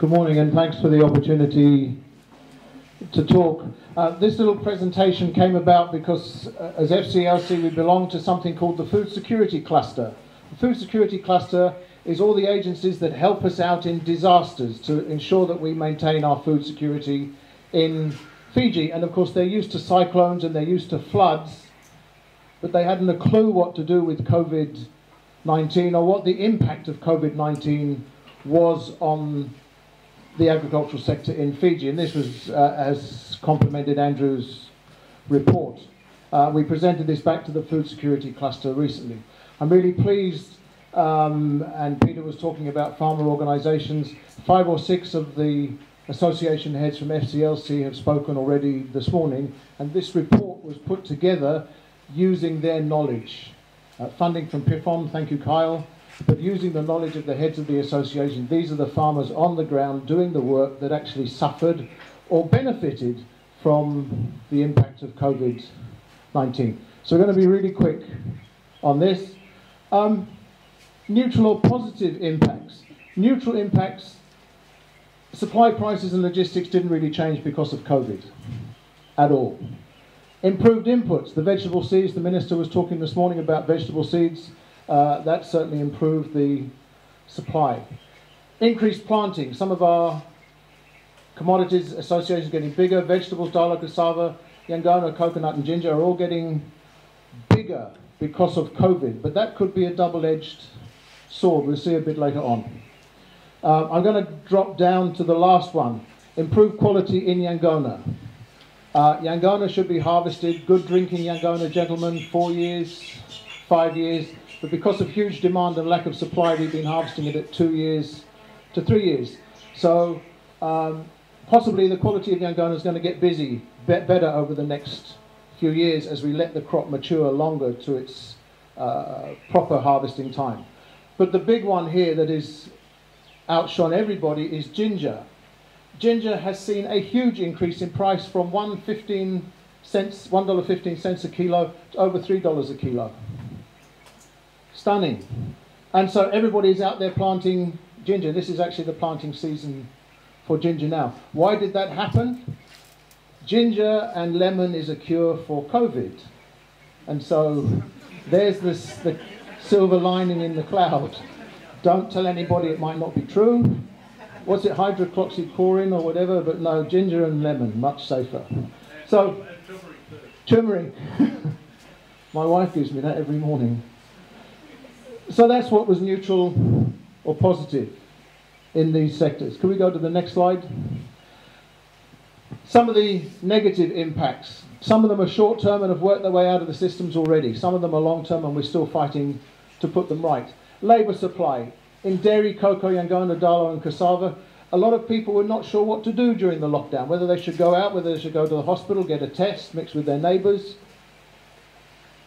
Good morning, and thanks for the opportunity to talk. This little presentation came about because as FCLC we belong to something called the Food Security Cluster. The Food Security Cluster is all the agencies that help us out in disasters to ensure that we maintain our food security in Fiji. And of course they're used to cyclones and they're used to floods, but they hadn't a clue what to do with COVID-19 or what the impact of COVID-19 was on the agricultural sector in Fiji. And this was, as complemented Andrew's report. We presented this back to the Food Security Cluster recently. I'm really pleased, and Peter was talking about farmer organisations. 5 or 6 of the association heads from FCLC have spoken already this morning, and this report was put together using their knowledge. Funding from PIFOM, thank you Kyle, but using the knowledge of the heads of the association. These are the farmers on the ground doing the work that actually suffered or benefited from the impact of COVID-19. So we're going to be really quick on this. Neutral or positive impacts. Neutral impacts, supply prices and logistics didn't really change because of COVID at all. Improved inputs, the vegetable seeds, the Minister was talking this morning about vegetable seeds, that certainly improved the supply. Increased planting, some of our commodities associations are getting bigger, vegetables, dala, cassava, yangona, coconut and ginger are all getting bigger because of COVID, but that could be a double-edged sword. We'll see a bit later on. I'm going to drop down to the last one, improved quality in yangona. Yangona should be harvested, good drinking yangona, gentlemen, 4 years, 5 years, but because of huge demand and lack of supply, we've been harvesting it at 2 years to 3 years. So possibly the quality of yangona is going to get better over the next few years as we let the crop mature longer to its proper harvesting time. But the big one here that is outshone everybody is ginger. Ginger has seen a huge increase in price from $1.15 a kilo to over $3 a kilo. Stunning. And so everybody's out there planting ginger. This is actually the planting season for ginger now. Why did that happen? Ginger and lemon is a cure for COVID. And so there's the silver lining in the cloud. Don't tell anybody, it might not be true. What's it, hydroxychloroquine or whatever, but no, ginger and lemon, much safer. So, turmeric. My wife gives me that every morning. So that's what was neutral or positive in these sectors. Can we go to the next slide? Some of the negative impacts. Some of them are short-term and have worked their way out of the systems already. Some of them are long-term and we're still fighting to put them right. Labour supply. In dairy, cocoa, yangona, dalo and cassava, a lot of people were not sure what to do during the lockdown, whether they should go out, whether they should go to the hospital, get a test, mix with their neighbours.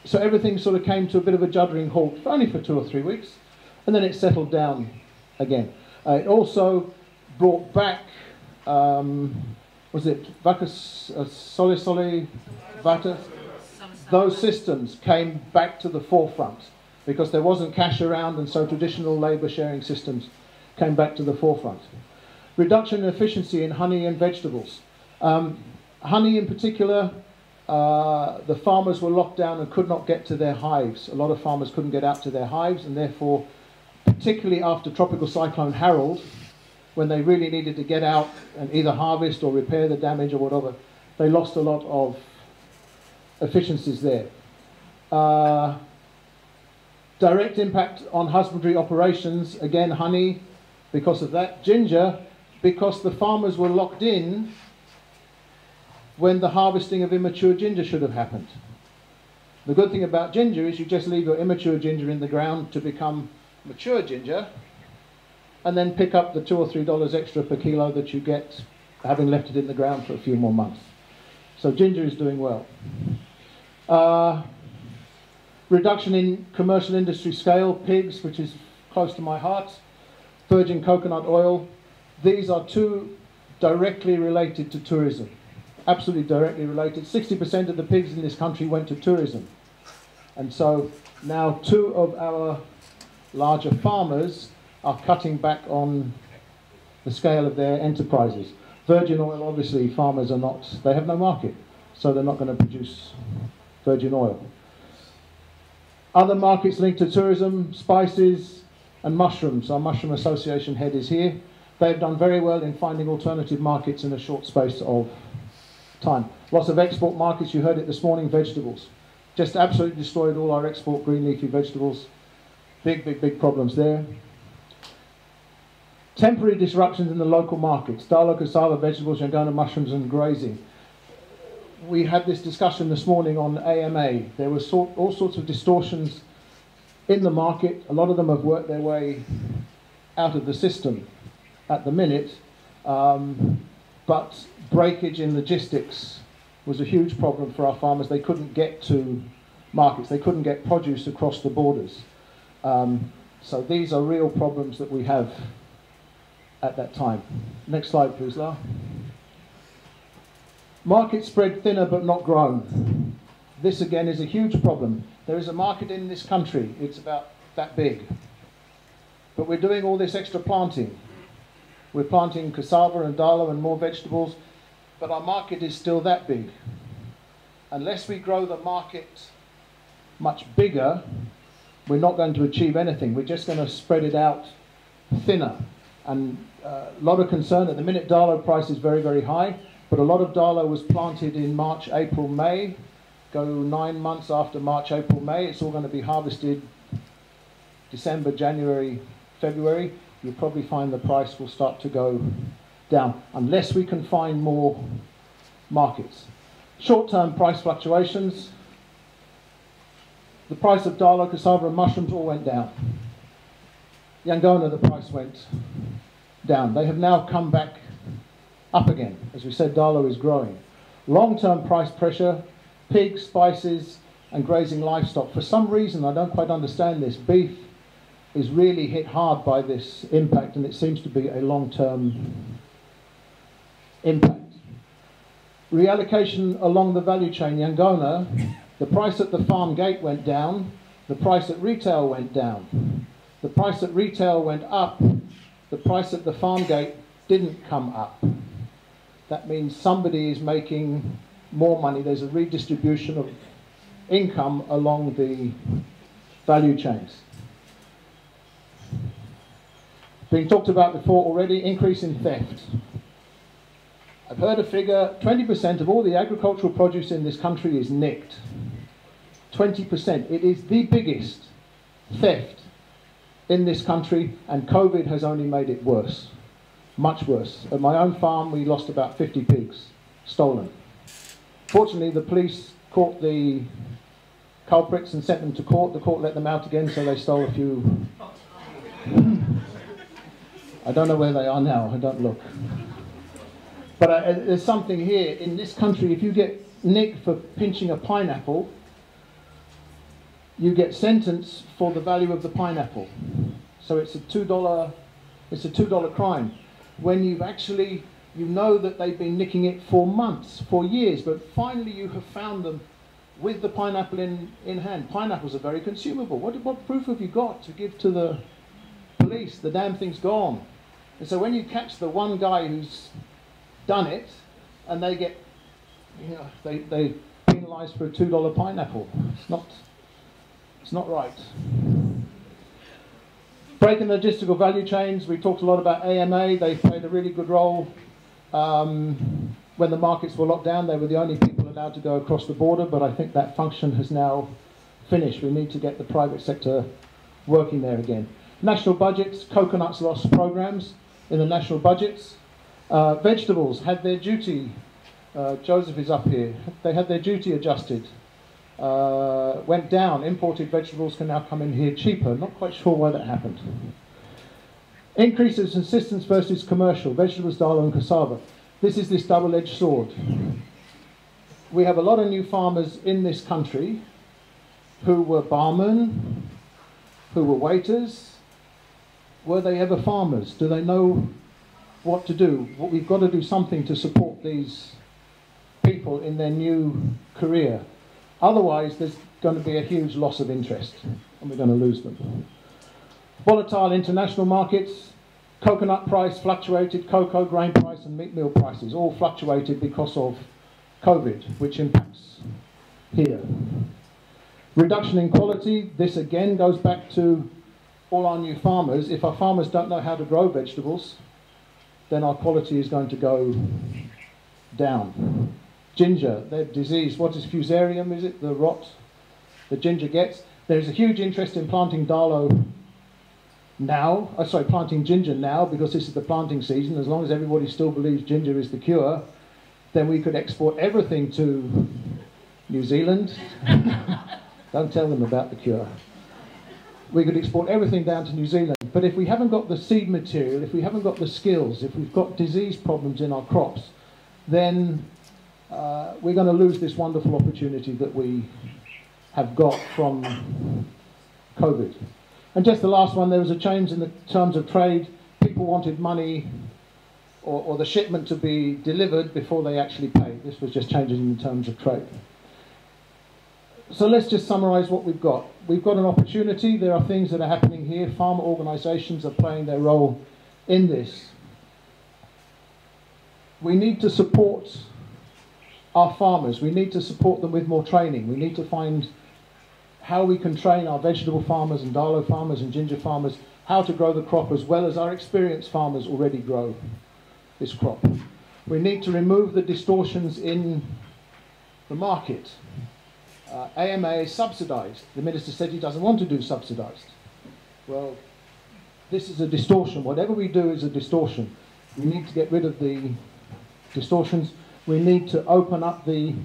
So everything sort of came to a bit of a juddering halt, only for 2 or 3 weeks, and then it settled down again. It also brought back, was it vacas, soli, vata? Those systems came back to the forefront because there wasn't cash around, and so traditional labour sharing systems came back to the forefront. Reduction in efficiency in honey and vegetables. Honey in particular, the farmers were locked down and could not get to their hives. A lot of farmers couldn't get out to their hives, and therefore, particularly after Tropical Cyclone Harold, when they really needed to get out and either harvest or repair the damage or whatever, they lost a lot of efficiencies there. Direct impact on husbandry operations, again honey because of that, ginger because the farmers were locked in when the harvesting of immature ginger should have happened. The good thing about ginger is you just leave your immature ginger in the ground to become mature ginger and then pick up the $2 or $3 extra per kilo that you get having left it in the ground for a few more months. So ginger is doing well. Reduction in commercial industry scale, pigs, which is close to my heart, virgin coconut oil. These are 2 directly related to tourism. Absolutely directly related. 60% of the pigs in this country went to tourism. And so now 2 of our larger farmers are cutting back on the scale of their enterprises. Virgin oil, obviously, farmers are not, they have no market, so they're not going to produce virgin oil. Other markets linked to tourism, spices and mushrooms. Our Mushroom Association head is here. They've done very well in finding alternative markets in a short space of time. Lots of export markets, you heard it this morning, vegetables. Just absolutely destroyed all our export green leafy vegetables. Big problems there. Temporary disruptions in the local markets. Dalo, cassava, vegetables, yangona mushrooms and grazing. We had this discussion this morning on AMA. There were all sorts of distortions in the market. A lot of them have worked their way out of the system at the minute, but breakage in logistics was a huge problem for our farmers. They couldn't get to markets. They couldn't get produce across the borders. So these are real problems that we have at that time. Next slide, please, Lara. Market spread thinner but not grown. This again is a huge problem. There is a market in this country, it's about that big. But we're doing all this extra planting. We're planting cassava and dalo and more vegetables, but our market is still that big. Unless we grow the market much bigger, we're not going to achieve anything. We're just going to spread it out thinner. And a lot of concern at the minute. Dalo price is very high, but a lot of dalo was planted in March, April, May. Go 9 months after March, April, May. It's all going to be harvested December, January, February. You'll probably find the price will start to go down unless we can find more markets. Short-term price fluctuations. The price of dalo, cassava and mushrooms all went down. Yangona, the price went down. They have now come back up again. As we said, dalo is growing. Long-term price pressure, pigs, spices and grazing livestock. For some reason, I don't quite understand this, beef is really hit hard by this impact, and it seems to be a long-term impact. Reallocation along the value chain. Yangona, the price at the farm gate went down, the price at retail went down. The price at retail went up, the price at the farm gate didn't come up. That means somebody is making more money. There's a redistribution of income along the value chains. Being talked about before already, increase in theft. I've heard a figure, 20% of all the agricultural produce in this country is nicked. 20%. It is the biggest theft in this country, and COVID has only made it worse, much worse. At my own farm, we lost about 50 pigs, stolen. Fortunately, the police caught the culprits and sent them to court. The court let them out again, so they stole a few. I don't know where they are now, I don't look. But there's something here, in this country, if you get nicked for pinching a pineapple, you get sentenced for the value of the pineapple. So it's a $2 crime. When you've actually, you know that they've been nicking it for months, for years, but finally you have found them with the pineapple in hand. Pineapples are very consumable. What proof have you got to give to the police? The damn thing's gone. And so when you catch the one guy who's done it, and they get, you know, they penalised for a $2 pineapple. It's not right. Breaking logistical value chains. We talked a lot about AMA. They played a really good role when the markets were locked down. They were the only people allowed to go across the border, but I think that function has now finished. We need to get the private sector working there again. National budgets, coconuts lost programs in the national budgets. Vegetables had their duty, Joseph is up here, they had their duty adjusted. Went down. Imported vegetables can now come in here cheaper. Not quite sure why that happened. Increase of subsistence versus commercial. Vegetables, dalo and cassava. This is this double-edged sword. We have a lot of new farmers in this country who were barmen, who were waiters. Were they ever farmers? Do they know what to do? We've got to do something to support these people in their new career. Otherwise, there's going to be a huge loss of interest, and we're going to lose them. Volatile international markets. Coconut price fluctuated, cocoa grain price and meat meal prices all fluctuated because of COVID, which impacts here. Reduction in quality, this again goes back to all our new farmers. If our farmers don't know how to grow vegetables, then our quality is going to go down. Ginger, their disease, what is fusarium, is it? The rot that ginger gets. There's a huge interest in planting Darlow now, planting ginger now, because this is the planting season. As long as everybody still believes ginger is the cure, then we could export everything to New Zealand. Don't tell them about the cure. We could export everything down to New Zealand. But if we haven't got the seed material, if we haven't got the skills, if we've got disease problems in our crops, then we're going to lose this wonderful opportunity that we have got from COVID. And just the last one, there was a change in the terms of trade. People wanted money or the shipment to be delivered before they actually paid. This was just changes in the terms of trade. So let's just summarize what we've got. We've got an opportunity. There are things that are happening here. Farmer organizations are playing their role in this. We need to support our farmers. We need to support them with more training. We need to find how we can train our vegetable farmers and Darlow farmers and ginger farmers how to grow the crop as well as our experienced farmers already grow this crop. We need to remove the distortions in the market. AMA is subsidised. The Minister said he doesn't want to do subsidised. Well, this is a distortion. Whatever we do is a distortion. We need to get rid of the distortions. We need to open up the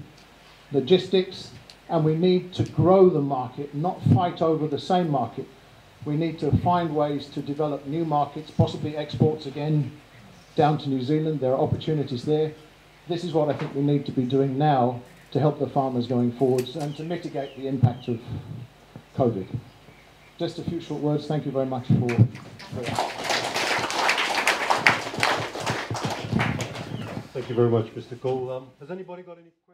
logistics, and we need to grow the market, not fight over the same market. We need to find ways to develop new markets, possibly exports again down to New Zealand. There are opportunities there. This is what I think we need to be doing now to help the farmers going forwards and to mitigate the impact of COVID. Just a few short words. Thank you very much for that. Thank you very much, Mr. Cole. Has anybody got any questions?